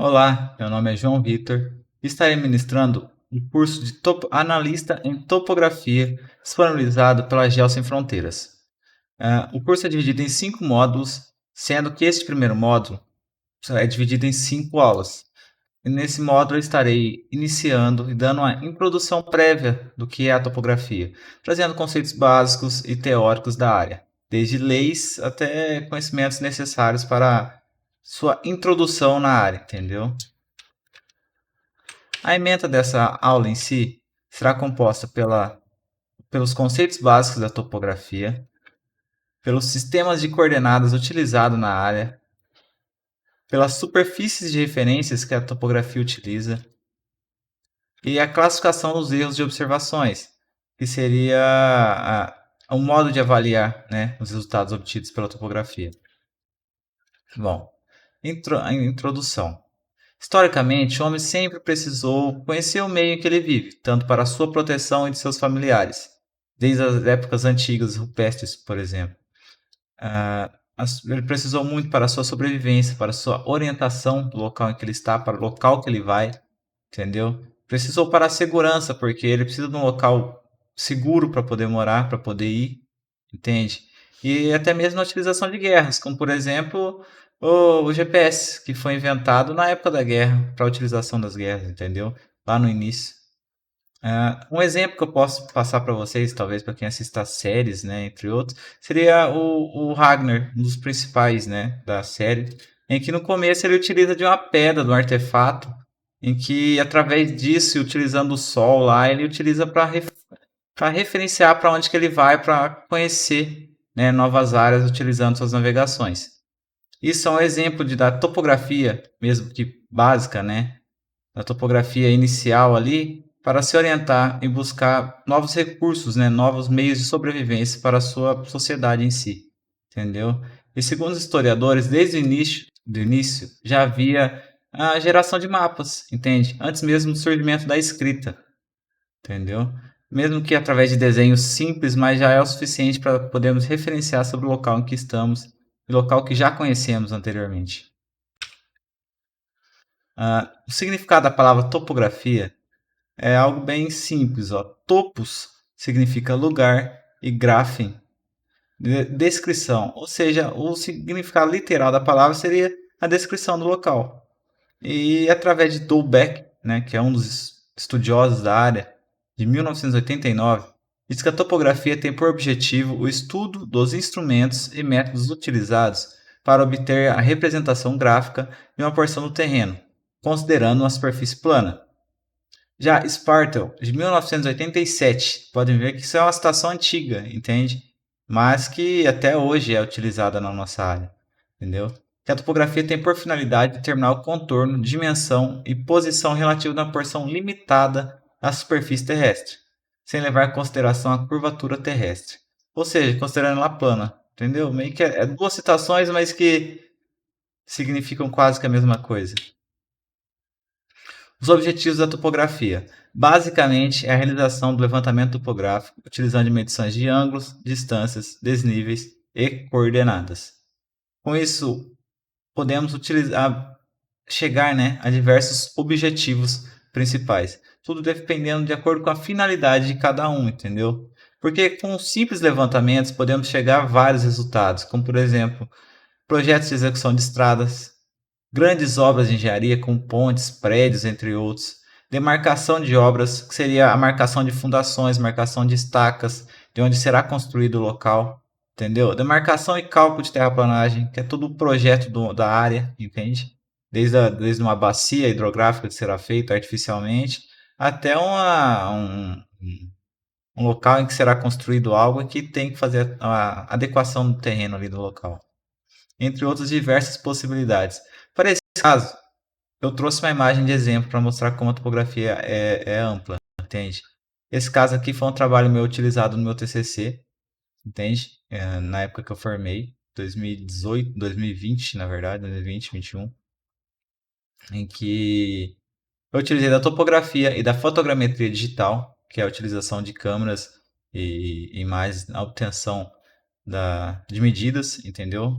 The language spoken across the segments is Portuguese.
Olá, meu nome é João Vitor e estarei ministrando um curso de analista em topografia disponibilizado pela Geo Sem Fronteiras. O curso é dividido em 5 módulos, sendo que este primeiro módulo é dividido em 5 aulas. E nesse módulo eu estarei iniciando e dando uma introdução prévia do que é a topografia, trazendo conceitos básicos e teóricos da área, desde leis até conhecimentos necessários para sua introdução na área, entendeu? A ementa dessa aula em si será composta pelos conceitos básicos da topografia, pelos sistemas de coordenadas utilizados na área, pelas superfícies de referências que a topografia utiliza e a classificação dos erros de observações, que seria o modo de avaliar, né, os resultados obtidos pela topografia. Bom, a introdução. Historicamente, o homem sempre precisou conhecer o meio em que ele vive, tanto para sua proteção e de seus familiares, desde as épocas antigas rupestres, por exemplo. Ele precisou muito para a sua sobrevivência, para a sua orientação do local em que ele está, para o local que ele vai, entendeu? Precisou para a segurança, porque ele precisa de um local seguro para poder morar, para poder ir, entende? E até mesmo a utilização de guerras, como por exemplo o GPS, que foi inventado na época da guerra, para a utilização das guerras, entendeu? Lá no início. Um exemplo que eu posso passar para vocês, talvez para quem assista as séries, né, entre outros, seria o Ragnar, um dos principais, né, da série, em que no começo ele utiliza de uma pedra, de um artefato, em que através disso, utilizando o sol lá, ele utiliza para referenciar para onde que ele vai, para conhecer, né, novas áreas utilizando suas navegações. Isso é um exemplo da topografia, mesmo que básica, né, da topografia inicial ali, para se orientar e buscar novos recursos, né, novos meios de sobrevivência para a sua sociedade em si, entendeu? E segundo os historiadores, desde o início já havia a geração de mapas, entende? Antes mesmo do surgimento da escrita, entendeu? Mesmo que através de desenhos simples, mas já é o suficiente para podermos referenciar sobre o local em que estamos e local que já conhecemos anteriormente. O significado da palavra topografia é algo bem simples, ó. Topos significa lugar e graphen, descrição. Ou seja, o significado literal da palavra seria a descrição do local. E através de Dolbeck, né, que é um dos estudiosos da área, de 1989, diz que a topografia tem por objetivo o estudo dos instrumentos e métodos utilizados para obter a representação gráfica de uma porção do terreno, considerando uma superfície plana. Já Spartel, de 1987, podem ver que isso é uma citação antiga, entende? Mas que até hoje é utilizada na nossa área, entendeu? Que a topografia tem por finalidade determinar o contorno, dimensão e posição relativa de uma porção limitada da superfície terrestre, sem levar em consideração a curvatura terrestre. Ou seja, considerando ela plana, entendeu? Meio que é duas citações, mas que significam quase que a mesma coisa. Os objetivos da topografia. Basicamente, é a realização do levantamento topográfico utilizando medições de ângulos, distâncias, desníveis e coordenadas. Com isso, podemos chegar, né, a diversos objetivos principais. Tudo dependendo de acordo com a finalidade de cada um, entendeu? Porque com simples levantamentos podemos chegar a vários resultados, como por exemplo, projetos de execução de estradas, grandes obras de engenharia com pontes, prédios, entre outros. Demarcação de obras, que seria a marcação de fundações, marcação de estacas, de onde será construído o local, entendeu? Demarcação e cálculo de terraplanagem, que é todo o projeto da área, entende? Desde uma bacia hidrográfica que será feita artificialmente, até um local em que será construído algo e que tem que fazer a adequação do terreno ali do local, entre outras diversas possibilidades. Para esse caso, eu trouxe uma imagem de exemplo para mostrar como a topografia é ampla, entende? Esse caso aqui foi um trabalho meu utilizado no meu TCC, entende? Na época que eu formei, 2018, 2020, na verdade, 2020, 2021, em que eu utilizei da topografia e da fotogrametria digital, que é a utilização de câmeras e imagens na obtenção de medidas, entendeu?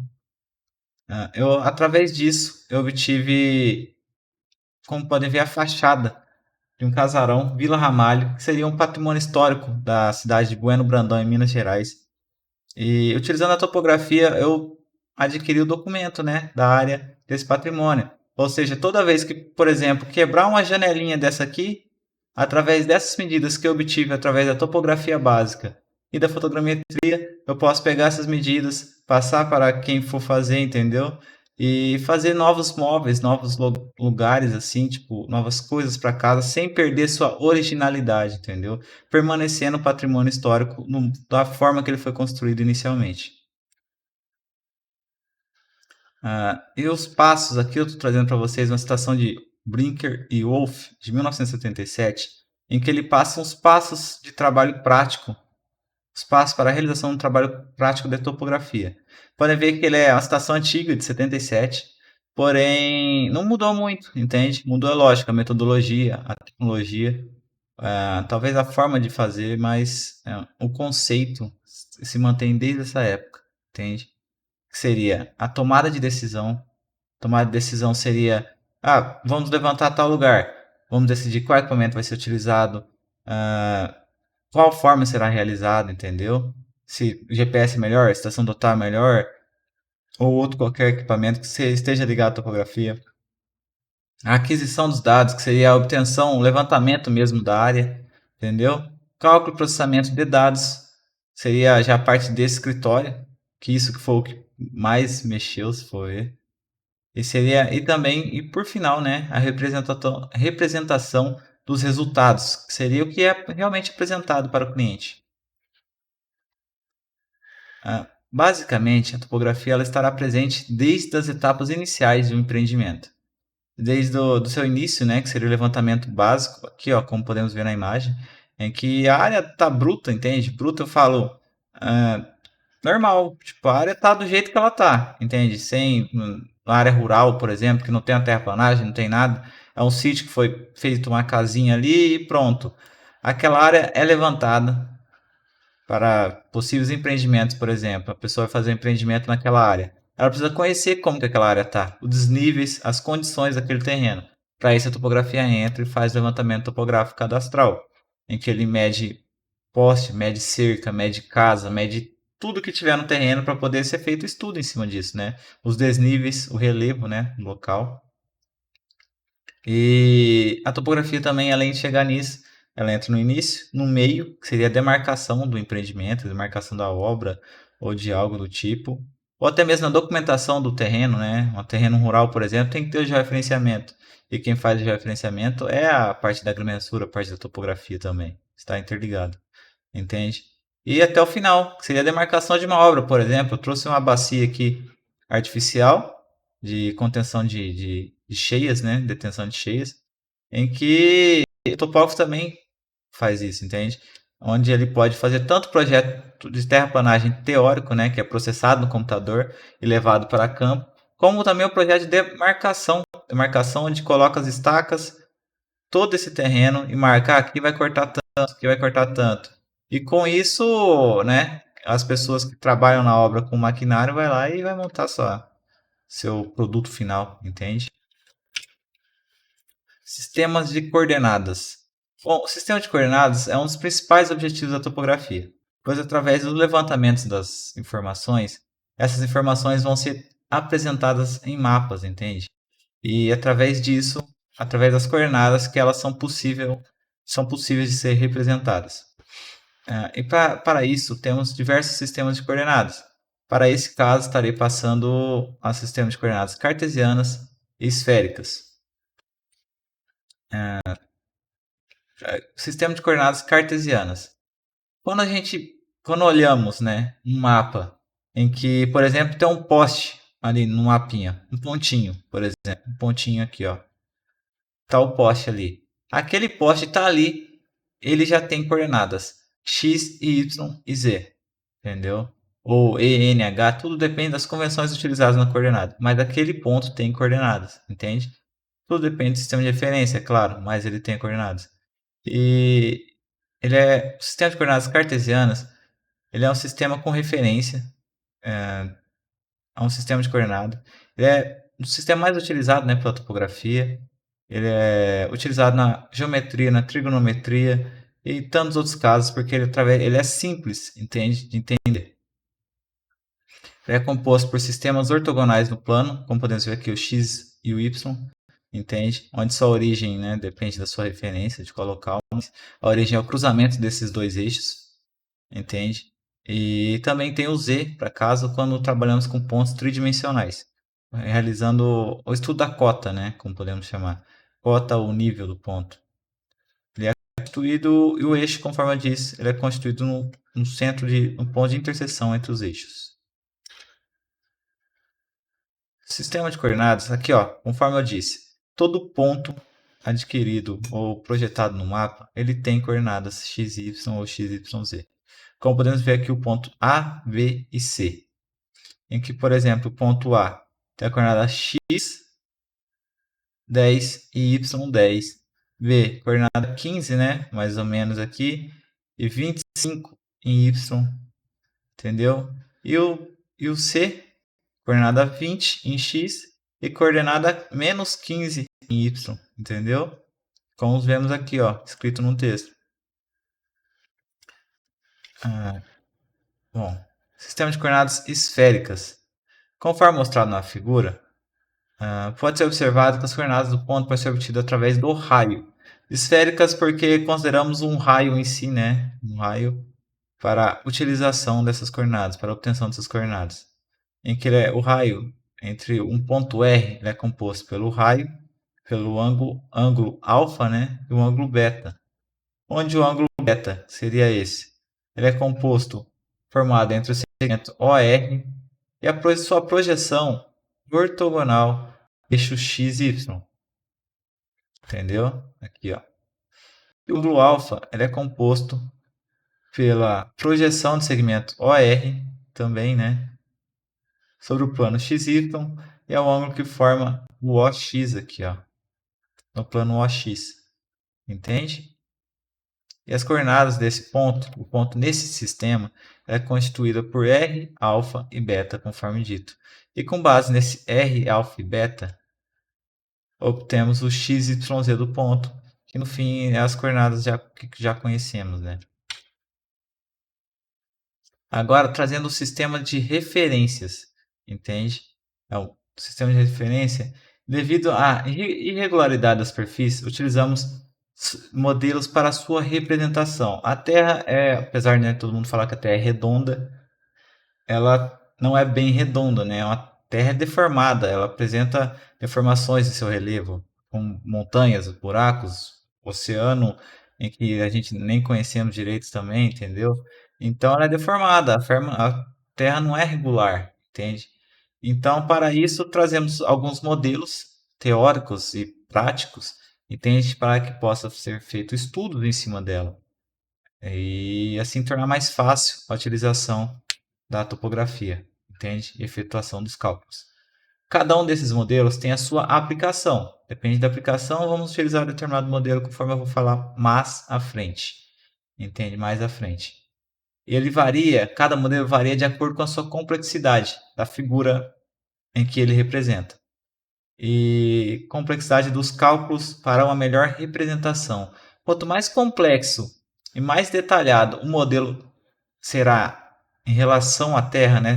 Através disso, eu obtive como podem ver, a fachada de um casarão, Vila Ramalho, que seria um patrimônio histórico da cidade de Bueno Brandão, em Minas Gerais. E utilizando a topografia, eu adquiri o documento, né, da área desse patrimônio. Ou seja, toda vez que, por exemplo, quebrar uma janelinha dessa aqui, através dessas medidas que eu obtive através da topografia básica e da fotogrametria, eu posso pegar essas medidas, passar para quem for fazer, entendeu? E fazer novos móveis, novos lugares, assim, tipo, novas coisas para casa, sem perder sua originalidade, entendeu? Permanecendo o patrimônio histórico da forma que ele foi construído inicialmente. E os passos aqui eu estou trazendo para vocês uma citação de Brinker e Wolff, de 1977, em que ele passa uns passos de trabalho prático, os passos para a realização do trabalho prático de topografia. Podem ver que ele é uma citação antiga, de 77, porém não mudou muito, entende? Mudou a lógica, a metodologia, a tecnologia, talvez a forma de fazer, mas o conceito se mantém desde essa época, entende? Que seria a tomada de decisão. Tomada de decisão seria, vamos levantar tal lugar, vamos decidir qual equipamento vai ser utilizado, ah, qual forma será realizado, entendeu? Se o GPS é melhor, a estação total é melhor, ou outro qualquer equipamento que esteja ligado à topografia. A aquisição dos dados, que seria a obtenção, o levantamento mesmo da área, entendeu? Cálculo e processamento de dados, seria já a parte desse escritório, que isso que foi o que mais mexeu, se for ver. E também, e por final, né, a representação dos resultados, que seria o que é realmente apresentado para o cliente. Basicamente, a topografia ela estará presente desde as etapas iniciais de um empreendimento. Desde do seu início, né, que seria o levantamento básico, aqui, ó, como podemos ver na imagem, em que a área está bruta, entende? Bruta eu falo normal, tipo, a área está do jeito que ela está, entende? Sem uma área rural, por exemplo, que não tem a terraplanagem, não tem nada, é um sítio que foi feito uma casinha ali e pronto. Aquela área é levantada para possíveis empreendimentos, por exemplo. A pessoa vai fazer um empreendimento naquela área. Ela precisa conhecer como que aquela área está, os níveis, as condições daquele terreno. Para isso, a topografia entra e faz levantamento topográfico cadastral, em que ele mede poste, mede cerca, mede casa, mede tudo que tiver no terreno para poder ser feito estudo em cima disso, né? Os desníveis, o relevo, né, no local. E a topografia também, além de chegar nisso, ela entra no início, no meio, que seria a demarcação do empreendimento, a demarcação da obra ou de algo do tipo, ou até mesmo a documentação do terreno, né? Um terreno rural, por exemplo, tem que ter o georreferenciamento. E quem faz o georreferenciamento é a parte da agrimensura, a parte da topografia também. Está interligado, entende? E até o final, que seria a demarcação de uma obra, por exemplo. Eu trouxe uma bacia aqui artificial de contenção de cheias, né? Detenção de cheias, em que o topógrafo também faz isso, entende? Onde ele pode fazer tanto projeto de terraplanagem teórico, né, que é processado no computador e levado para campo, como também o projeto de demarcação onde coloca as estacas, todo esse terreno e marcar aqui vai cortar tanto, aqui vai cortar tanto. E com isso, né, as pessoas que trabalham na obra com maquinário vai lá e vai montar seu produto final, entende? Sistemas de coordenadas. Bom, o sistema de coordenadas é um dos principais objetivos da topografia, pois através do levantamento das informações, essas informações vão ser apresentadas em mapas, entende? E através disso, através das coordenadas, que elas são possíveis de ser representadas. E para isso, temos diversos sistemas de coordenadas. Para esse caso, estarei passando a sistemas de coordenadas cartesianas e esféricas. Sistema de coordenadas cartesianas. Quando olhamos, né, um mapa em que, por exemplo, tem um poste ali no mapinha, um pontinho, por exemplo, um pontinho aqui, ó, tá o poste ali. Aquele poste tá ali, ele já tem coordenadas x, y e z, entendeu? Ou e, n, h, tudo depende das convenções utilizadas na coordenada, mas aquele ponto tem coordenadas, entende? Tudo depende do sistema de referência, é claro, mas ele tem coordenadas. E o sistema de coordenadas cartesianas, ele é um sistema com referência a um sistema de coordenada. Ele é o sistema mais utilizado, né, pela topografia. Ele é utilizado na geometria, na trigonometria e tantos outros casos, porque ele é simples, entende? De entender. Ele é composto por sistemas ortogonais no plano, como podemos ver aqui o x e o y, entende? Onde sua origem, né, depende da sua referência de qual local. A origem é o cruzamento desses dois eixos, entende? E também tem o z, para caso, quando trabalhamos com pontos tridimensionais, realizando o estudo da cota, né, como podemos chamar. Cota, o nível do ponto. Ele é constituído, e o eixo, conforme eu disse, ele é constituído no centro de um ponto de interseção entre os eixos. Sistema de coordenadas, aqui ó, conforme eu disse, todo ponto adquirido ou projetado no mapa, ele tem coordenadas x, y ou x, y, z. Como podemos ver aqui o ponto A, B e C, em que, por exemplo, o ponto A tem a coordenada x 10 e y 10. B, coordenada 15, né? Mais ou menos aqui. E 25 em y, entendeu? E o C, coordenada 20 em x e coordenada menos 15 em y, entendeu? Como vemos aqui, ó, escrito no texto. Ah, bom, sistema de coordenadas esféricas. Conforme mostrado na figura, pode ser observado que as coordenadas do ponto podem ser obtidas através do raio. Esféricas porque consideramos um raio em si, né? Um raio para a utilização dessas coordenadas, para a obtenção dessas coordenadas. Em que o raio entre um ponto R ele é composto pelo raio, pelo ângulo alfa, né? E o ângulo beta. Onde o ângulo beta seria esse? Ele é formado entre o segmento OR e a sua projeção ortogonal eixo XY. Entendeu? Aqui, ó. E o ângulo alfa ele é composto pela projeção do segmento OR também, né? Sobre o plano XY e é o ângulo que forma o OX aqui, ó. No plano OX. Entende? E as coordenadas desse ponto, o ponto nesse sistema, é constituída por R, alfa e beta, conforme dito. E com base nesse R, alfa e beta, obtemos o x, y, z do ponto, que no fim é as coordenadas que já conhecemos, né? Agora, trazendo o sistema de referências, entende? É o sistema de referência. Devido à irregularidade da superfície, utilizamos modelos para sua representação. A Terra apesar de todo mundo falar que a Terra é redonda, ela não é bem redonda, né? É uma terra deformada, ela apresenta deformações em seu relevo, com montanhas, buracos, oceano em que a gente nem conhecemos direito também, entendeu? Então ela é deformada, a Terra não é regular, entende? Então, para isso, trazemos alguns modelos teóricos e práticos, entende? Para que possa ser feito estudos em cima dela e assim tornar mais fácil a utilização da topografia, entende? E efetuação dos cálculos. Cada um desses modelos tem a sua aplicação. Depende da aplicação, vamos utilizar determinado modelo conforme eu vou falar mais à frente. Entende? Mais à frente. Ele varia, cada modelo varia de acordo com a sua complexidade da figura em que ele representa. E complexidade dos cálculos para uma melhor representação. Quanto mais complexo e mais detalhado o modelo será em relação à Terra, né?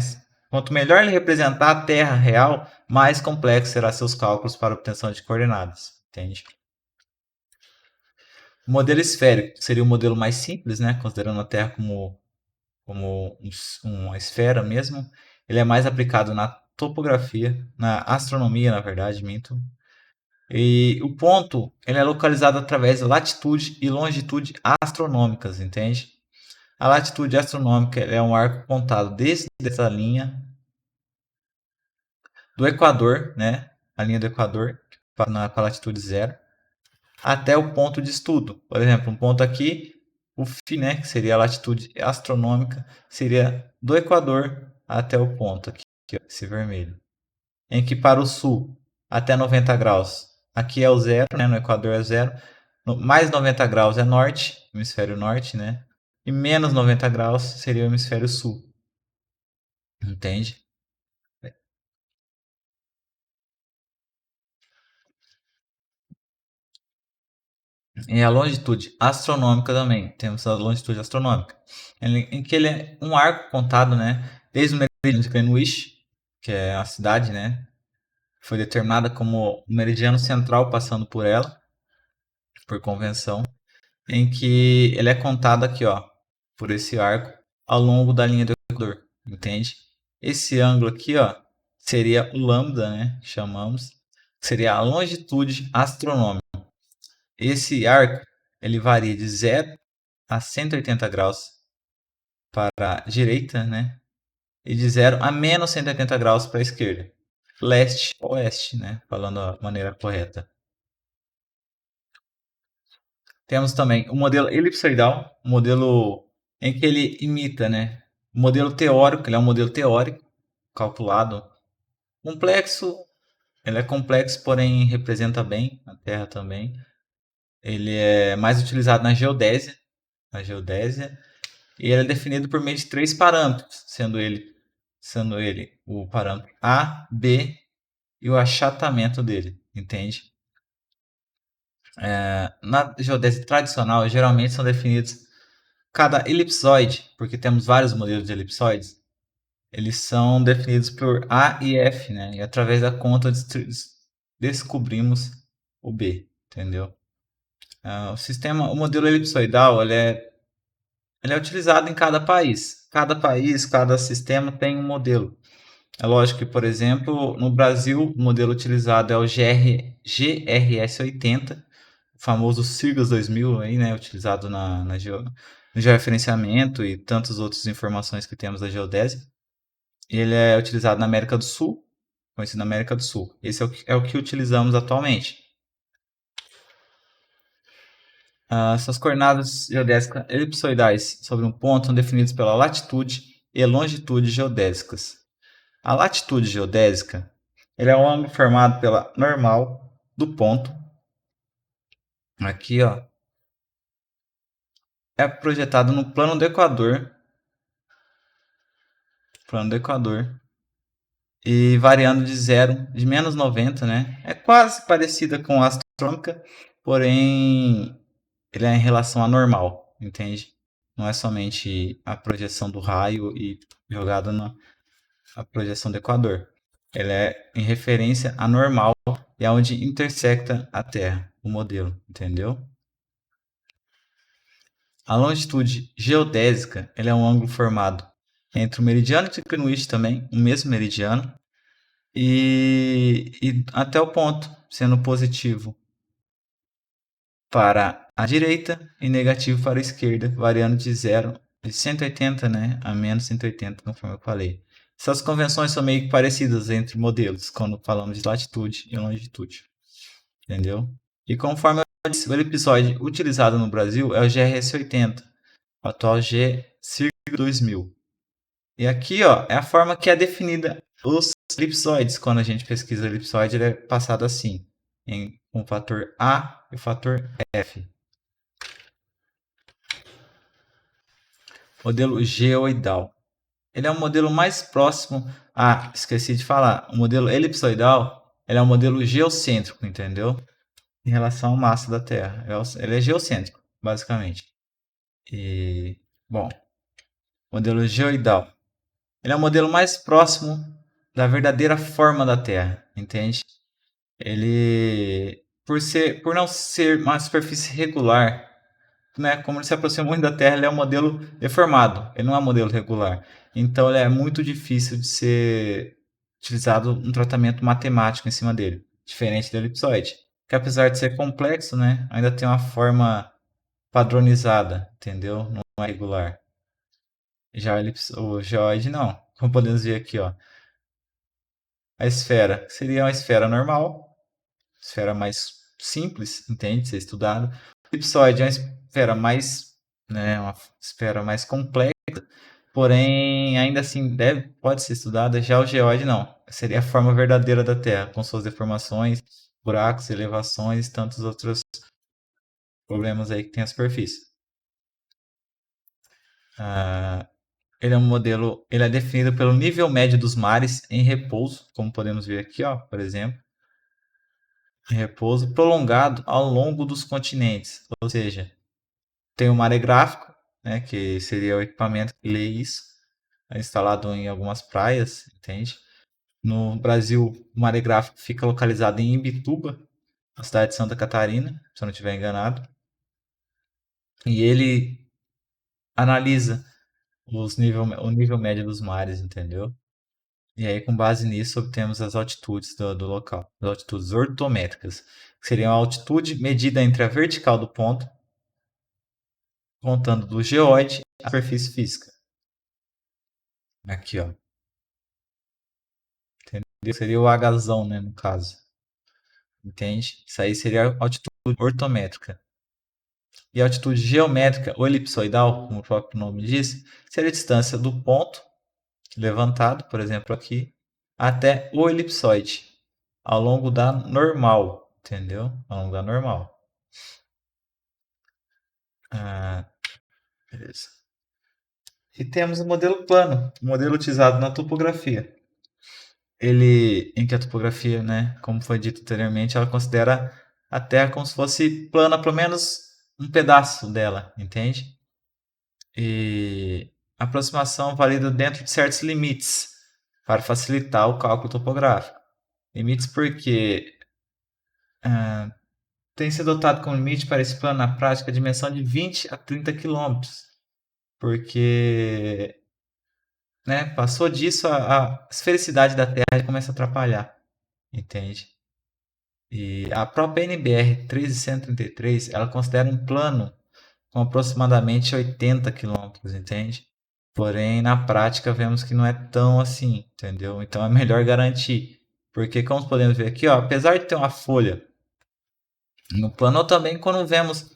Quanto melhor ele representar a Terra real, mais complexo será seus cálculos para obtenção de coordenadas, entende? O modelo esférico seria o modelo mais simples, né? Considerando a Terra como uma esfera mesmo. Ele é mais aplicado na topografia, na astronomia, na verdade, minto. E o ponto ele é localizado através de latitude e longitude astronômicas, entende? A latitude astronômica é um arco apontado desde essa linha do Equador, né? A linha do Equador, com a latitude zero, até o ponto de estudo. Por exemplo, um ponto aqui, o φ, né, que seria a latitude astronômica, seria do Equador até o ponto aqui, esse vermelho. Em que para o sul, até 90 graus, aqui é o zero, né? No Equador é zero. Mais 90 graus é norte, hemisfério norte, né? E menos 90 graus seria o hemisfério sul. Entende? E a longitude astronômica também. Temos a longitude astronômica. Em que ele é um arco contado, né? Desde o meridiano de Greenwich, que é a cidade, né? Foi determinada como o meridiano central passando por ela, por convenção, em que ele é contado aqui, ó, por esse arco ao longo da linha do Equador, entende? Esse ângulo aqui, ó, seria o lambda, né? Chamamos, seria a longitude astronômica. Esse arco ele varia de 0 a 180 graus para a direita, né? E de 0 a menos 180 graus para a esquerda. Leste oeste, né? Falando a maneira correta. Temos também o modelo elipsoidal, um modelo em que ele imita, né? O modelo teórico, ele é um modelo teórico, calculado, complexo, ele é complexo, porém representa bem a Terra também. Ele é mais utilizado na geodésia, e ele é definido por meio de três parâmetros, sendo ele o parâmetro A, B e o achatamento dele, entende? Na geodésia tradicional, geralmente são definidos cada elipsoide, porque temos vários modelos de elipsoides, eles são definidos por A e F, né? E através da conta descobrimos o B, entendeu? O modelo elipsoidal, ele é utilizado em cada país. Cada país, cada sistema tem um modelo. É lógico que, por exemplo, no Brasil, o modelo utilizado é o GRS 80, o famoso Sigas 2000, aí, né, utilizado no georreferenciamento e tantas outras informações que temos da geodésia. Ele é utilizado na América do Sul, conhecido na América do Sul. Esse é o que utilizamos atualmente. Essas coordenadas geodésicas elipsoidais sobre um ponto são definidas pela latitude e longitude geodésicas. A latitude geodésica ele é um ângulo formado pela normal do ponto. Aqui, ó, é projetado no plano do Equador, e variando de zero, de menos 90, né? É quase parecida com a astronômica, porém ele é em relação à normal, entende? Não é somente a projeção do raio e jogada na a projeção do Equador. Ela é em referência à normal e aonde intersecta a Terra, o modelo, entendeu? A longitude geodésica ela é um ângulo formado entre o meridiano de Greenwich também, o mesmo meridiano, e até o ponto, sendo positivo para a direita e negativo para a esquerda, variando de 180, né, a menos 180, conforme eu falei. Essas convenções são meio que parecidas entre modelos, quando falamos de latitude e longitude, entendeu? E conforme eu disse, o episódio utilizado no Brasil é o GRS 80, o atual G-2000. E aqui, ó, é a forma que é definida os elipsoides. Quando a gente pesquisa elipsoide, ele é passado assim, com o fator A e o fator F. Modelo geoidal. Ele é um modelo mais próximo. Esqueci de falar. O modelo elipsoidal, ele é um modelo geocêntrico, entendeu? Em relação à massa da Terra. Ele é geocêntrico, basicamente. E, bom, modelo geoidal. Ele é o modelo mais próximo da verdadeira forma da Terra, entende? Ele, por não ser uma superfície regular, né, como ele se aproxima muito da Terra, ele é um modelo deformado, ele não é um modelo regular. Então ele é muito difícil de ser utilizado um tratamento matemático em cima dele, diferente do elipsoide, que apesar de ser complexo, né, ainda tem uma forma padronizada, entendeu? Não é regular. Já o geoide não. Como podemos ver aqui, ó, a esfera seria uma esfera normal, esfera mais simples, entende? Ser estudado. O elipsoide é uma esfera mais, né, uma esfera mais complexa, porém ainda assim pode ser estudada. Já o geóide não, seria a forma verdadeira da Terra, com suas deformações, buracos, elevações e tantos outros problemas aí que tem a superfície. Ah, ele é um modelo, ele é definido pelo nível médio dos mares em repouso, como podemos ver aqui, ó, por exemplo. repouso prolongado ao longo dos continentes. Ou seja, tem o maregráfico, né, que seria o equipamento que lê isso, é instalado em algumas praias, entende? No Brasil, o maregráfico fica localizado em Imbituba, na cidade de Santa Catarina, se eu não estiver enganado. E ele analisa o nível médio dos mares, entendeu? E aí, com base nisso, obtemos as altitudes do local, as altitudes ortométricas, que seriam a altitude medida entre a vertical do ponto, contando do geóide à superfície física. Aqui, ó. Entendeu? Seria o Hzão, né, no caso. Entende? Isso aí seria a altitude ortométrica. E a altitude geométrica ou elipsoidal, como o próprio nome diz, seria a distância do ponto levantado, por exemplo, aqui, até o elipsoide, ao longo da normal, entendeu? Ao longo da normal. Ah, beleza. E temos o modelo plano, o modelo utilizado na topografia. Ele, em que a topografia, né, como foi dito anteriormente, ela considera a Terra como se fosse plana, pelo menos um pedaço dela, entende? E a aproximação válida dentro de certos limites para facilitar o cálculo topográfico. Limites porque tem sido adotado como limite para esse plano na prática a dimensão de 20 a 30 quilômetros, porque, né, passou disso a esfericidade da Terra começa a atrapalhar, entende? E a própria NBR 1333 ela considera um plano com aproximadamente 80 quilômetros, entende? Porém, na prática, vemos que não é tão assim, entendeu? Então é melhor garantir. Porque, como podemos ver aqui, ó, apesar de ter uma folha no plano, ou também quando vemos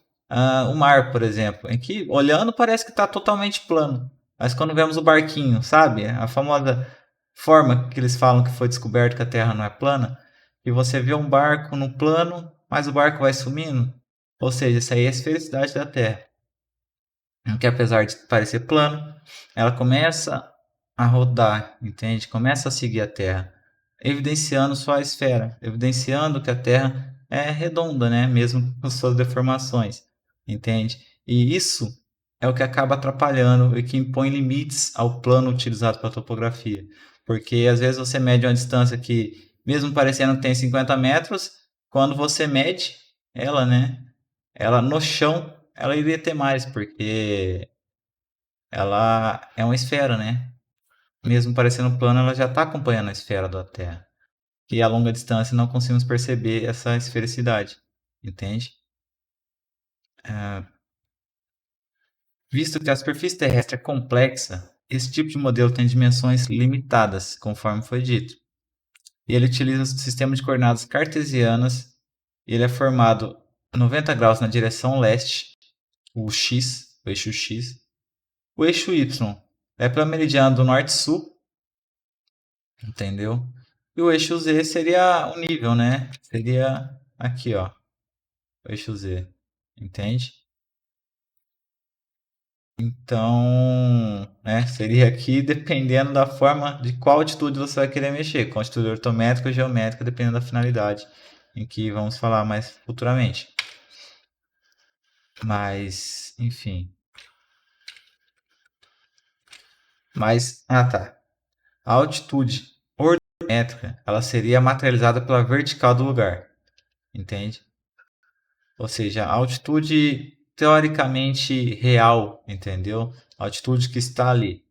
o mar, por exemplo, em que olhando parece que está totalmente plano. Mas quando vemos o barquinho, sabe? A famosa forma que eles falam que foi descoberto que a Terra não é plana, e você vê um barco no plano, mas o barco vai sumindo. Ou seja, isso aí é a esfericidade da Terra que apesar de parecer plano, ela começa a rodar, entende? Começa a seguir a Terra, evidenciando sua esfera, evidenciando que a Terra é redonda, né? Mesmo com suas deformações, entende? E isso é o que acaba atrapalhando e que impõe limites ao plano utilizado para a topografia. Porque às vezes você mede uma distância que, mesmo parecendo que tem 50 metros, quando você mede ela, né? Ela no chão, ela iria ter mais, porque ela é uma esfera, né? Mesmo parecendo plano, ela já está acompanhando a esfera da Terra. E a longa distância não conseguimos perceber essa esfericidade, entende? Visto que a superfície terrestre é complexa, esse tipo de modelo tem dimensões limitadas, conforme foi dito. E ele utiliza o sistema de coordenadas cartesianas. E ele é formado 90 graus na direção leste, o X, o eixo X. O eixo Y é para meridiano do norte-sul, entendeu? E o eixo Z seria o nível, né? Seria aqui, ó, o eixo Z, entende? Então, né, seria aqui dependendo da forma de qual altitude você vai querer mexer, com altitude ortométrica ou geométrica, dependendo da finalidade, em que vamos falar mais futuramente. Mas, enfim. Tá. A altitude ortométrica, ela seria materializada pela vertical do lugar, entende? Ou seja, a altitude teoricamente real, entendeu? A altitude que está ali.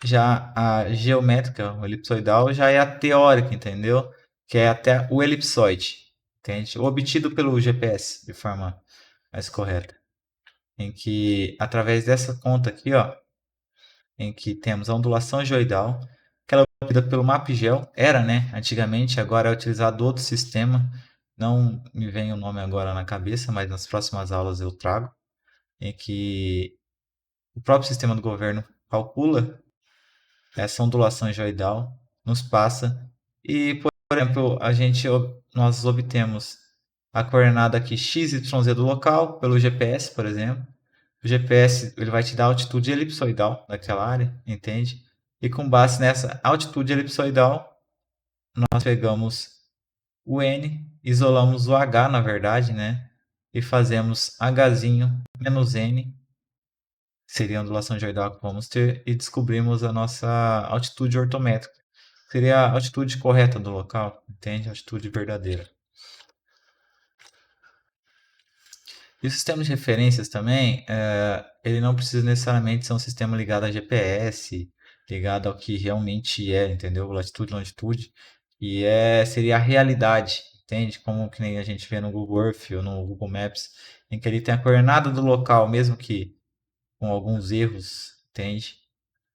Já a geométrica, o elipsoidal, já é a teórica, entendeu? Que é até o elipsoide, entende? Obtido pelo GPS de forma mais correta. Em que, através dessa conta aqui, ó, em que temos a ondulação geoidal, que ela é obtida pelo MapGeol, era, né, antigamente, agora é utilizado outro sistema, não me vem o nome agora na cabeça, mas nas próximas aulas eu trago, em que o próprio sistema do governo calcula essa ondulação geoidal, nos passa, e, por exemplo, nós obtemos a coordenada aqui XYZ do local, pelo GPS, por exemplo. O GPS ele vai te dar a altitude elipsoidal daquela área, entende? E com base nessa altitude elipsoidal, nós pegamos o N, isolamos o H, na verdade, né? E fazemos Hzinho menos N, seria a ondulação geoidal que vamos ter, e descobrimos a nossa altitude ortométrica. Seria a altitude correta do local, entende? A altitude verdadeira. E o sistema de referências também, ele não precisa necessariamente ser um sistema ligado a GPS, ligado ao que realmente é, entendeu? Latitude, longitude. E seria a realidade, entende? Como que nem a gente vê no Google Earth ou no Google Maps, em que ele tem a coordenada do local, mesmo que com alguns erros, entende?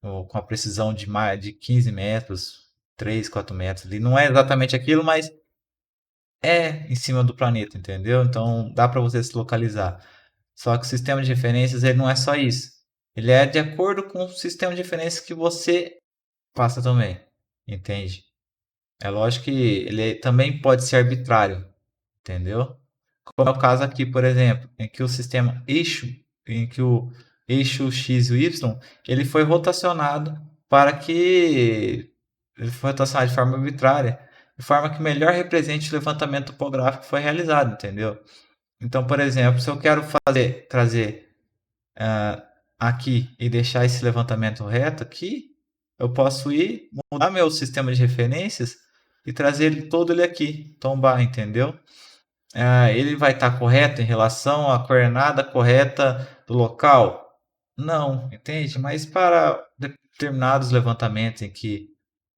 Ou com a precisão de mais de 15 metros, 3, 4 metros. Ele não é exatamente aquilo, mas é em cima do planeta, entendeu? Então dá para você se localizar. Só que o sistema de referências ele não é só isso. Ele é de acordo com o sistema de referências que você passa também, entende? É lógico que ele também pode ser arbitrário, entendeu? Como é o caso aqui, por exemplo, em que o sistema eixo, em que o eixo x e o y, ele foi rotacionado para que ele foi rotacionado de forma arbitrária, de forma que melhor represente o levantamento topográfico que foi realizado, entendeu? Então, por exemplo, se eu quero trazer aqui e deixar esse levantamento reto aqui, eu posso mudar meu sistema de referências e trazer ele aqui, tombar, entendeu? Ele vai estar correto em relação à coordenada correta do local? Não, entende? Mas para determinados levantamentos em que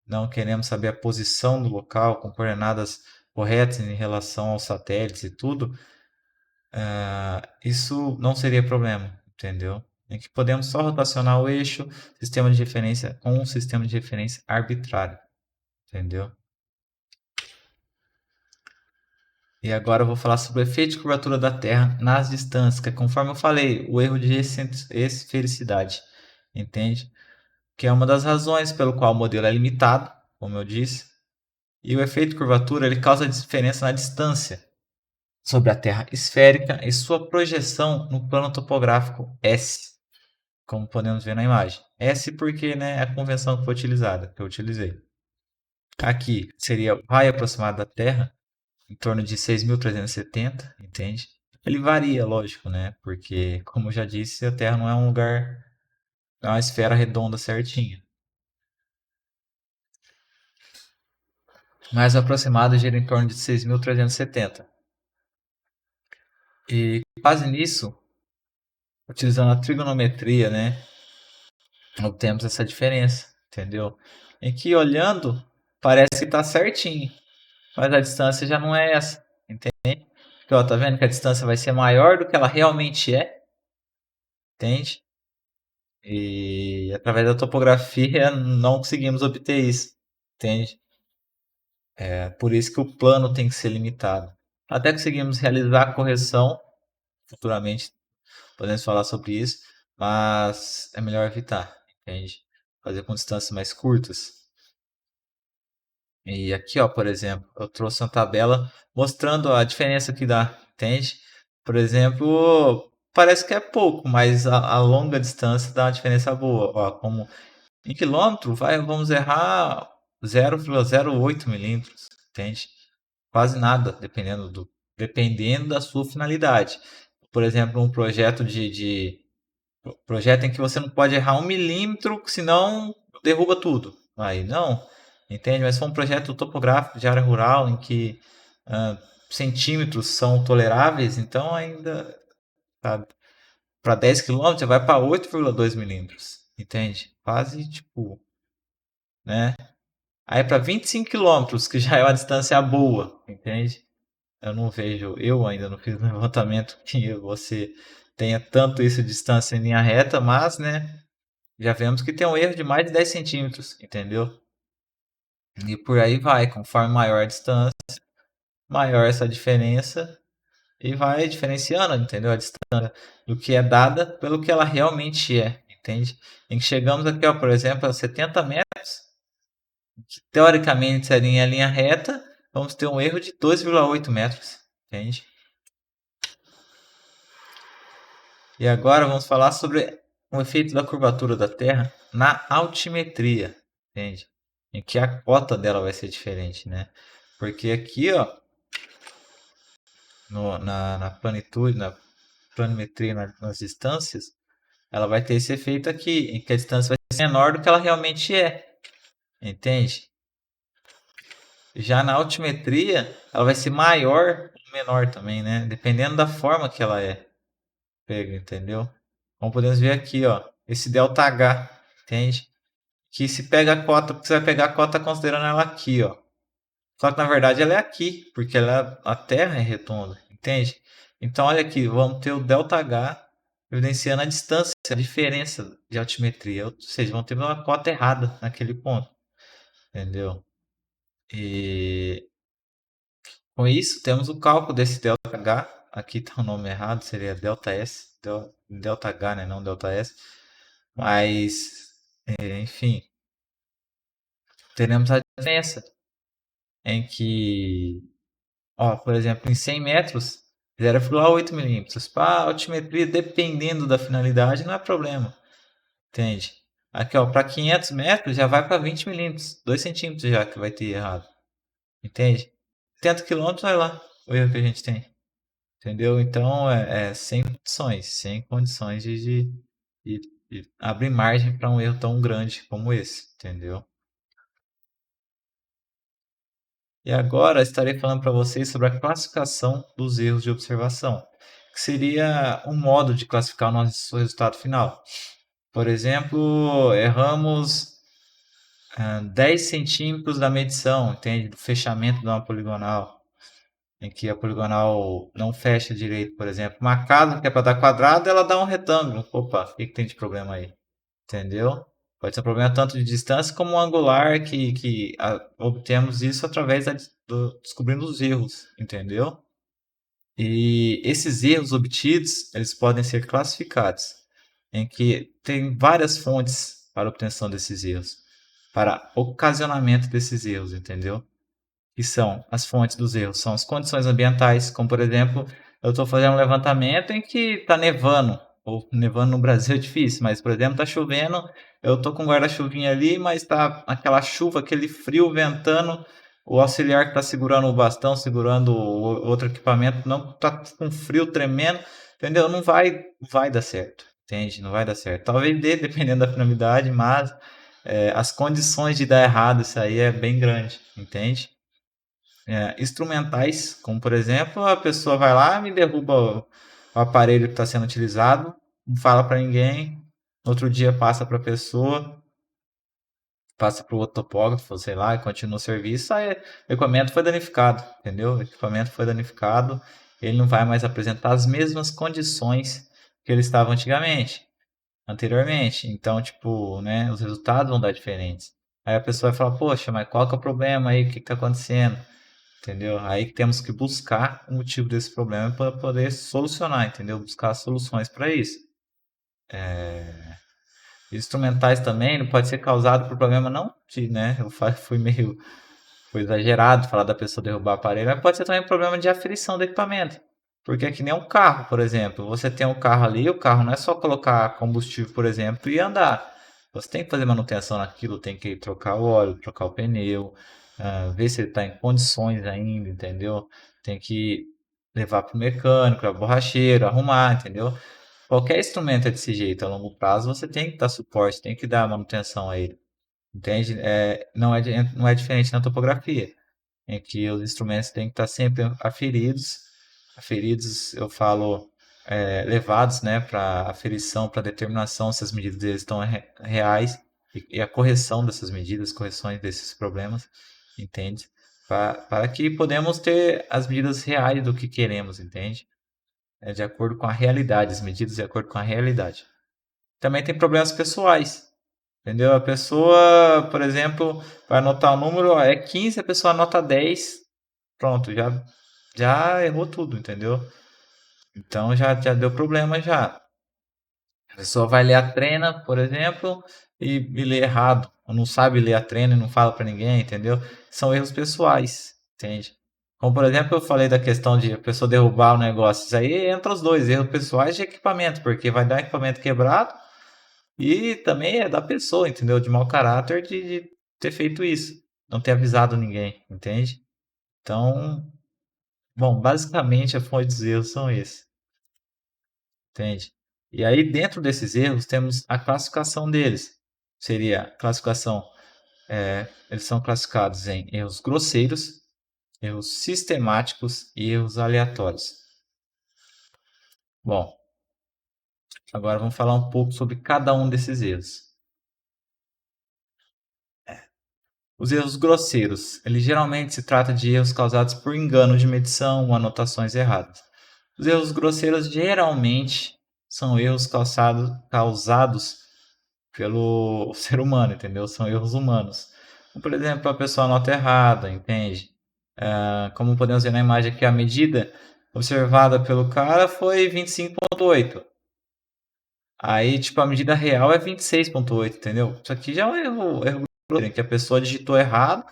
não queremos saber a posição do local com coordenadas corretas em relação aos satélites e tudo, isso não seria problema, entendeu? Em que podemos só rotacionar o eixo, sistema de referência com um sistema de referência arbitrário, entendeu? E agora eu vou falar sobre o efeito de curvatura da Terra nas distâncias, que é, conforme eu falei, o erro de esfericidade, entende? Que é uma das razões pelo qual o modelo é limitado, como eu disse. E o efeito de curvatura ele causa diferença na distância sobre a Terra esférica e sua projeção no plano topográfico S, como podemos ver na imagem. S porque, né, é a convenção que foi utilizada, que eu utilizei. Aqui seria o raio aproximado da Terra, em torno de 6.370, entende? Ele varia, lógico, né? Porque, como eu já disse, a Terra não é um lugar, é uma esfera redonda certinha. Mas aproximado gira em torno de 6.370. E quase nisso, utilizando a trigonometria, né? Obtemos essa diferença, entendeu? Em que olhando, parece que está certinho, mas a distância já não é essa, entende? Porque, ó, tá vendo que a distância vai ser maior do que ela realmente é, entende? E através da topografia não conseguimos obter isso, entende? É por isso que o plano tem que ser limitado. Até conseguimos realizar a correção, futuramente podemos falar sobre isso, mas é melhor evitar, entende? Fazer com distâncias mais curtas. E aqui, ó, por exemplo, eu trouxe uma tabela mostrando a diferença que dá, entende? Por exemplo, parece que é pouco, mas a longa distância dá uma diferença boa. Ó, como em quilômetro, vamos errar 0,08 milímetros, entende? Quase nada, dependendo da sua finalidade. Por exemplo, um projeto em que você não pode errar 1 milímetro, senão derruba tudo. Aí não, entende? Mas se for um projeto topográfico de área rural em que centímetros são toleráveis, então ainda para 10 quilômetros você vai para 8,2 milímetros, entende? Quase tipo, né? Aí para 25 quilômetros, que já é uma distância boa, entende? Eu ainda não fiz um levantamento que você tenha tanto isso de distância em linha reta, mas, né, já vemos que tem um erro de mais de 10 centímetros, entendeu? E por aí vai, conforme maior a distância, maior essa diferença e vai diferenciando, entendeu? A distância do que é dada pelo que ela realmente é, entende? Em que chegamos aqui, ó, por exemplo, a 70 metros, que teoricamente seria a linha reta, vamos ter um erro de 2,8 metros, entende? E agora vamos falar sobre o efeito da curvatura da Terra na altimetria, entende? Em que a cota dela vai ser diferente, né? Porque aqui, ó, na planitude, na planimetria, nas distâncias, ela vai ter esse efeito aqui, em que a distância vai ser menor do que ela realmente é, entende? Já na altimetria, ela vai ser maior ou menor também, né? Dependendo da forma que ela é pega, entendeu? Como podemos ver aqui, ó, esse ΔH, entende? Que se pega a cota, porque você vai pegar a cota considerando ela aqui, ó. Só que na verdade ela é aqui, porque a Terra é redonda, entende? Então olha aqui, vamos ter o ΔH evidenciando a distância, a diferença de altimetria, ou seja, vamos ter uma cota errada naquele ponto, entendeu? E com isso temos o cálculo desse ΔH, aqui está o nome errado, seria ΔS, ΔH, né, não ΔS, mas enfim, teremos a diferença em que, ó, por exemplo, em 100 metros, 0,8 milímetros. Para altimetria, dependendo da finalidade, não é problema. Entende? Aqui, ó, para 500 metros já vai para 20 milímetros. 2 centímetros já que vai ter errado. Entende? 70 quilômetros, olha lá o erro que a gente tem. Entendeu? Então, é sem condições de abrir margem para um erro tão grande como esse. Entendeu? E agora estarei falando para vocês sobre a classificação dos erros de observação, que seria um modo de classificar o nosso resultado final. Por exemplo, erramos 10 centímetros da medição, entende? Do fechamento de uma poligonal, em que a poligonal não fecha direito, por exemplo. Uma casa que é para dar quadrado, ela dá um retângulo. Opa, o que tem de problema aí? Entendeu? Pode ser um problema tanto de distância como angular, que obtemos isso através descobrindo os erros, entendeu? E esses erros obtidos, eles podem ser classificados, em que tem várias fontes para obtenção desses erros, para ocasionamento desses erros, entendeu? Que são as fontes dos erros, são as condições ambientais, como por exemplo, eu estou fazendo um levantamento em que está nevando, ou nevando no Brasil é difícil, mas por exemplo está chovendo, eu estou com um guarda-chuvinha ali, mas está aquela chuva, aquele frio ventando, o auxiliar que está segurando o bastão, segurando o outro equipamento, não está com frio tremendo, entendeu? Não vai dar certo, entende? Não vai dar certo. Talvez dê, dependendo da finalidade, mas as condições de dar errado isso aí é bem grande, entende? Instrumentais, como por exemplo, a pessoa vai lá, me derruba o aparelho que está sendo utilizado, não fala para ninguém, no outro dia passa para a pessoa, passa para o outro topógrafo, sei lá, e continua o serviço, aí o equipamento foi danificado, entendeu? O equipamento foi danificado, ele não vai mais apresentar as mesmas condições que ele estava anteriormente. Então, tipo, né, os resultados vão dar diferentes. Aí a pessoa vai falar, poxa, mas qual que é o problema aí? O que está acontecendo? Entendeu? Aí temos que buscar o motivo desse problema para poder solucionar, entendeu? Buscar soluções para isso. Instrumentais também não pode ser causado por problema não de, né? Fui meio foi exagerado falar da pessoa derrubar o aparelho, mas pode ser também um problema de aferição do equipamento. Porque é que nem um carro, por exemplo. Você tem um carro ali, o carro não é só colocar combustível, por exemplo, e andar. Você tem que fazer manutenção naquilo, tem que trocar o óleo, trocar o pneu, ver se ele está em condições ainda, entendeu? Tem que levar para o mecânico, para o borracheiro, arrumar, entendeu? Qualquer instrumento é desse jeito. A longo prazo você tem que dar suporte, tem que dar manutenção a ele. Entende? Não é diferente na topografia, em que os instrumentos têm que estar sempre aferidos. Aferidos, eu falo, levados, né, para aferição, para determinação se as medidas deles estão reais e a correção dessas medidas, correções desses problemas, entende? Para que podemos ter as medidas reais do que queremos, entende? De acordo com a realidade, as medidas de acordo com a realidade. Também tem problemas pessoais. Entendeu? A pessoa, por exemplo, vai anotar o número, ó, é 15, a pessoa anota 10, pronto, já errou tudo, entendeu? Então já deu problema já. A pessoa vai ler a trena, por exemplo, e lê errado, ou não sabe ler a trena e não fala para ninguém, entendeu? São erros pessoais, entende? Como por exemplo, eu falei da questão de a pessoa derrubar o negócio, isso aí entra os dois, erros pessoais de equipamento, porque vai dar equipamento quebrado. E também é da pessoa, entendeu? De mau caráter de ter feito isso. Não ter avisado ninguém, entende? Então, Bom, basicamente a fonte dos erros são esses, entende? E aí dentro desses erros temos a classificação deles. Seria a classificação, eles são classificados em erros grosseiros, erros sistemáticos e erros aleatórios. Bom, agora vamos falar um pouco sobre cada um desses erros. Os erros grosseiros, ele geralmente se trata de erros causados por engano de medição ou anotações erradas. Os erros grosseiros geralmente são erros causados pelo ser humano, entendeu? São erros humanos. Como, por exemplo, a pessoa anota errada, entende? Como podemos ver na imagem aqui, a medida observada pelo cara foi 25,8. Aí, tipo, a medida real é 26,8, entendeu? Isso aqui já é um erro grosseiro, que a pessoa digitou errado.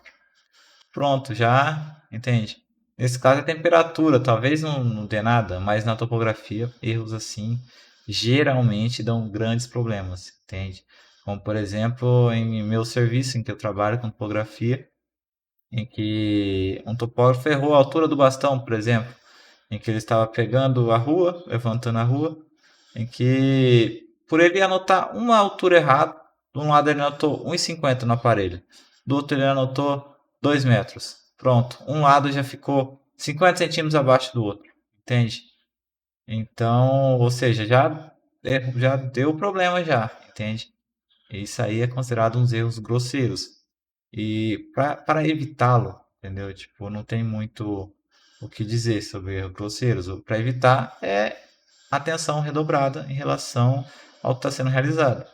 Pronto, já entende. Nesse caso, a temperatura talvez não dê nada, mas na topografia, erros assim geralmente dão grandes problemas, entende? Como, por exemplo, em meu serviço em que eu trabalho com topografia, em que um topógrafo errou a altura do bastão, por exemplo, em que ele estava pegando a rua, levantando a rua, em que por ele anotar uma altura errada, de um lado ele anotou 1,50 no aparelho, do outro ele anotou 2 metros. Pronto, um lado já ficou 50 centímetros abaixo do outro, entende? Então, ou seja, já deu problema já, entende? Isso aí é considerado uns erros grosseiros. E para evitá-lo, entendeu? Tipo, não tem muito o que dizer sobre erros grosseiros. Para evitar é atenção redobrada em relação ao que está sendo realizado,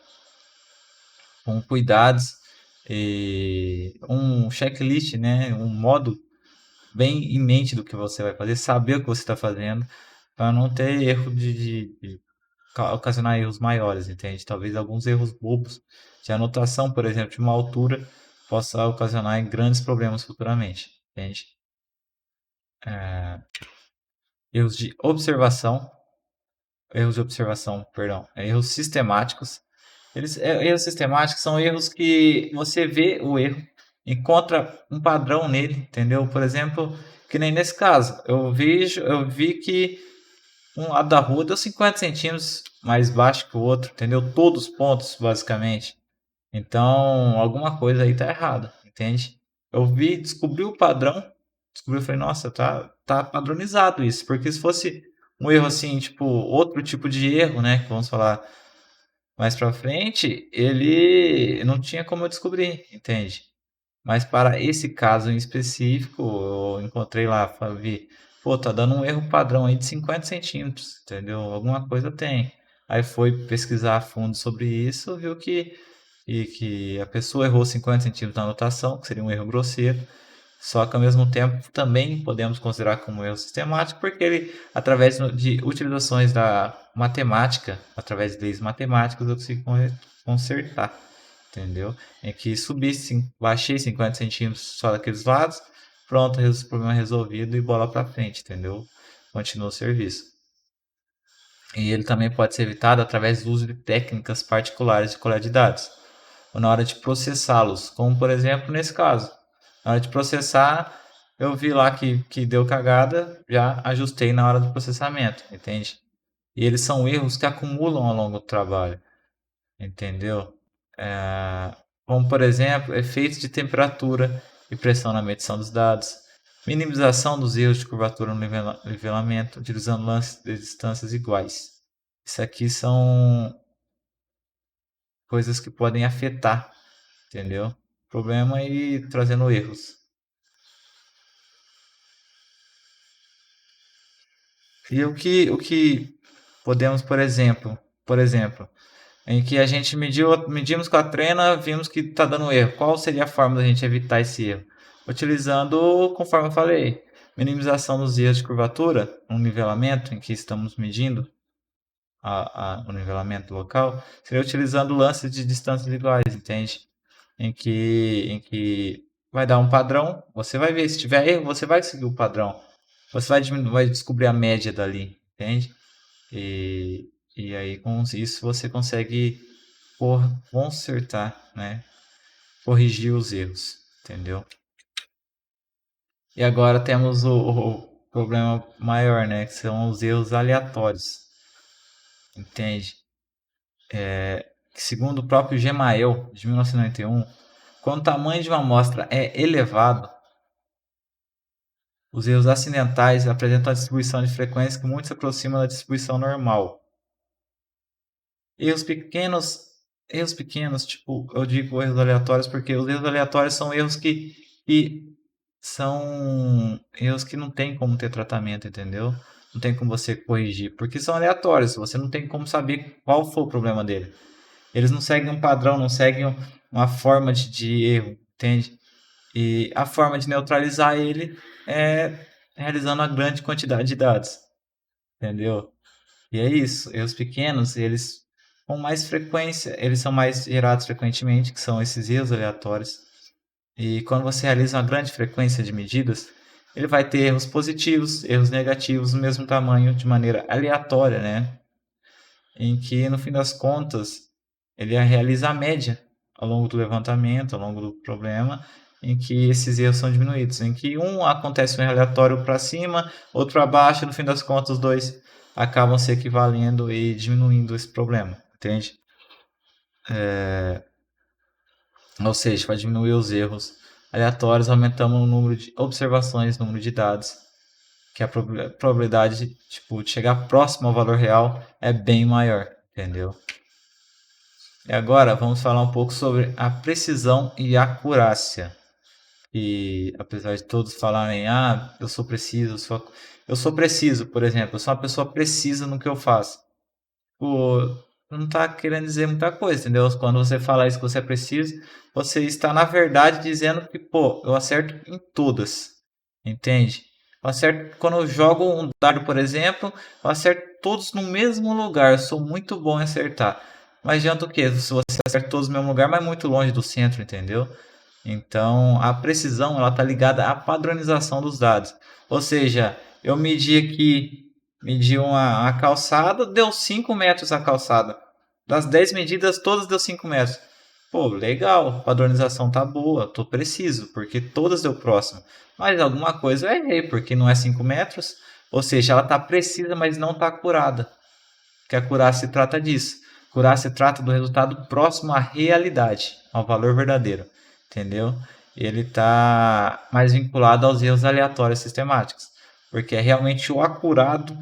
com cuidados e um checklist, né? Um modo bem em mente do que você vai fazer, saber o que você está fazendo, para não ter erro de ocasionar erros maiores, entende? Talvez alguns erros bobos de anotação, por exemplo, de uma altura, possa ocasionar grandes problemas futuramente, entende? Erros de observação, perdão, erros sistemáticos. Erros sistemáticos são erros que você vê o erro, encontra um padrão nele, entendeu? Por exemplo, que nem nesse caso, eu vi que um lado da rua deu 50 centímetros mais baixo que o outro, entendeu? Todos os pontos, basicamente. Então, alguma coisa aí tá errada, entende? Eu vi, descobri o padrão, descobri, eu falei, nossa, tá padronizado isso, porque se fosse um erro assim, tipo, outro tipo de erro, né, que vamos falar mais pra frente, ele não tinha como eu descobrir, entende? Mas para esse caso em específico, eu encontrei lá, vi, pô, tá dando um erro padrão aí de 50 centímetros, entendeu? Alguma coisa tem. Aí foi pesquisar a fundo sobre isso, viu que a pessoa errou 50 centímetros na anotação, que seria um erro grosseiro, só que ao mesmo tempo também podemos considerar como erro sistemático, porque ele, através de utilizações da matemática, através de leis matemáticas, eu consigo consertar, entendeu? Em que baixei 50 centímetros só daqueles lados, pronto, problema resolvido e bola para frente, entendeu? Continua o serviço. E ele também pode ser evitado através do uso de técnicas particulares de coleta de dados, ou na hora de processá-los, como por exemplo nesse caso. Na hora de processar, eu vi lá que deu cagada, já ajustei na hora do processamento, entende? E eles são erros que acumulam ao longo do trabalho, entendeu? Como por exemplo, efeitos de temperatura e pressão na medição dos dados, minimização dos erros de curvatura no nivelamento, utilizando lances de distâncias iguais. Isso aqui são coisas que podem afetar, entendeu? Problema e trazendo erros. E o que podemos, por exemplo, em que a gente medimos com a trena, vimos que está dando erro. Qual seria a forma da gente evitar esse erro? Utilizando, conforme eu falei, minimização dos erros de curvatura, um nivelamento em que estamos medindo o nivelamento local, seria utilizando lances de distâncias iguais, entende? Em que vai dar um padrão, você vai ver, se tiver erro, você vai seguir o padrão. Você vai descobrir a média dali, entende? E, e aí com isso você consegue consertar, né? Corrigir os erros, entendeu? E agora temos problema maior, né? Que são os erros aleatórios, entende? Segundo o próprio Gemayel, de 1991, quando o tamanho de uma amostra é elevado, os erros acidentais apresentam a distribuição de frequência que muito se aproxima da distribuição normal. Erros pequenos, erros pequenos, tipo, eu digo erros aleatórios porque os erros aleatórios são erros que são erros que não tem como ter tratamento, entendeu? Não tem como você corrigir, porque são aleatórios, você não tem como saber qual foi o problema dele. Eles não seguem um padrão, não seguem uma forma de erro, entende? E a forma de neutralizar ele é realizando uma grande quantidade de dados, entendeu? E é isso, erros pequenos, eles com mais frequência, eles são mais gerados frequentemente, que são esses erros aleatórios. E quando você realiza uma grande frequência de medidas, ele vai ter erros positivos, erros negativos do mesmo tamanho, de maneira aleatória, né? Em que, no fim das contas, ele realiza a média ao longo do levantamento, ao longo do problema, em que esses erros são diminuídos, em que um acontece um erro aleatório para cima, outro para baixo, no fim das contas, os dois acabam se equivalendo e diminuindo esse problema, entende? Ou seja, para diminuir os erros aleatórios, aumentamos o número de observações, o número de dados, que a probabilidade tipo, de chegar próximo ao valor real é bem maior, entendeu? E agora vamos falar um pouco sobre a precisão e a acurácia. E apesar de todos falarem, eu sou preciso, eu sou preciso, por exemplo, eu sou uma pessoa precisa no que eu faço. Pô, não tá querendo dizer muita coisa, entendeu? Quando você fala isso que você é preciso, você está na verdade dizendo que, pô, eu acerto em todas, entende? Eu acerto quando eu jogo um dado, por exemplo, eu acerto todos no mesmo lugar, eu sou muito bom em acertar. Mas adianta o quê? Se você acerta todos no mesmo lugar, mas muito longe do centro, entendeu? Então, a precisão ela está ligada à padronização dos dados. Ou seja, eu medi aqui, medi uma calçada, deu 5 metros a calçada. Das 10 medidas, todas deu 5 metros. Pô, legal, a padronização tá boa, tô preciso, porque todas deu próximo. Mas alguma coisa eu errei, porque não é 5 metros. Ou seja, ela está precisa, mas não está curada. Que a curar se trata disso. Curar se trata do resultado próximo à realidade, ao valor verdadeiro, entendeu? Ele está mais vinculado aos erros aleatórios sistemáticos, porque é realmente o acurado,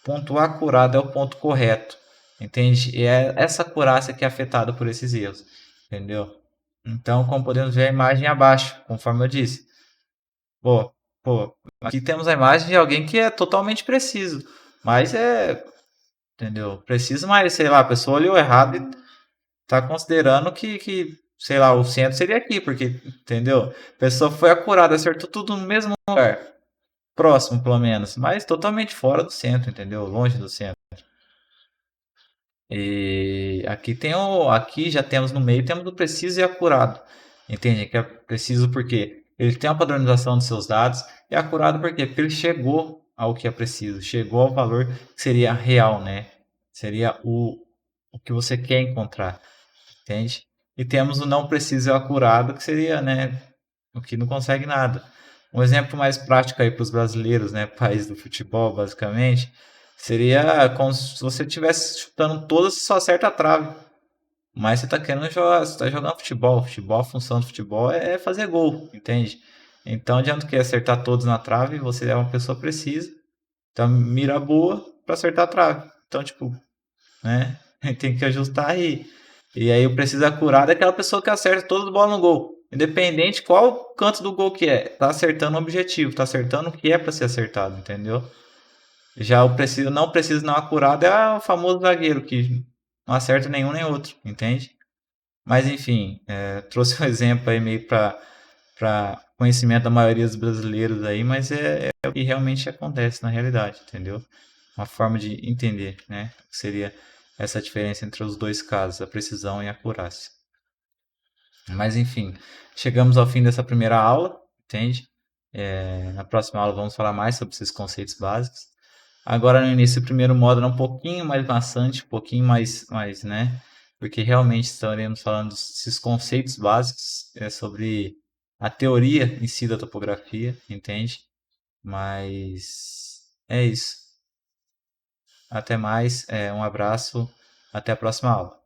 ponto acurado é o ponto correto, entende? E é essa acurácia que é afetada por esses erros, entendeu? Então, como podemos ver a imagem abaixo, conforme eu disse. Pô, pô, aqui temos a imagem de alguém que é totalmente preciso, mas entendeu? Preciso, mas sei lá, a pessoa olhou errado e tá considerando que sei lá, o centro seria aqui, porque, entendeu? A pessoa foi acurada, acertou tudo no mesmo lugar, próximo pelo menos, mas totalmente fora do centro, entendeu? Longe do centro. E aqui já temos no meio, temos o preciso e acurado. Entende? Que é preciso porque ele tem uma padronização dos seus dados e acurado porque ele chegou ao que é preciso, chegou ao valor que seria real, né? Seria o que você quer encontrar, entende? E temos o não preciso e o acurado, que seria, né, o que não consegue nada. Um exemplo mais prático aí para os brasileiros, né, país do futebol, basicamente, seria como se você estivesse chutando todas e só acerta a trave. Mas você está querendo jogar, você está jogando futebol. Futebol, a função do futebol é fazer gol, entende? Então, adianta que acertar todos na trave, você é uma pessoa precisa, então mira boa para acertar a trave. Então, tipo, né? Tem que ajustar aí. E aí o precisa curar daquela pessoa que acerta todas as bolas no gol. Independente qual canto do gol que é. Tá acertando o objetivo, tá acertando o que é para ser acertado, entendeu? Já o preciso, não precisa não acurado é o famoso zagueiro que não acerta nenhum nem outro, entende? Mas enfim, trouxe um exemplo aí meio para conhecimento da maioria dos brasileiros aí, mas é o que realmente acontece na realidade, entendeu? Uma forma de entender, né? Que seria essa diferença entre os dois casos, a precisão e a acurácia. Mas enfim, chegamos ao fim dessa primeira aula, entende? Na próxima aula vamos falar mais sobre esses conceitos básicos. Agora no início o primeiro módulo é um pouquinho mais maçante, um pouquinho mais, né? Porque realmente estaremos falando desses conceitos básicos sobre a teoria em si da topografia, entende? Mas é isso. Até mais, um abraço, até a próxima aula.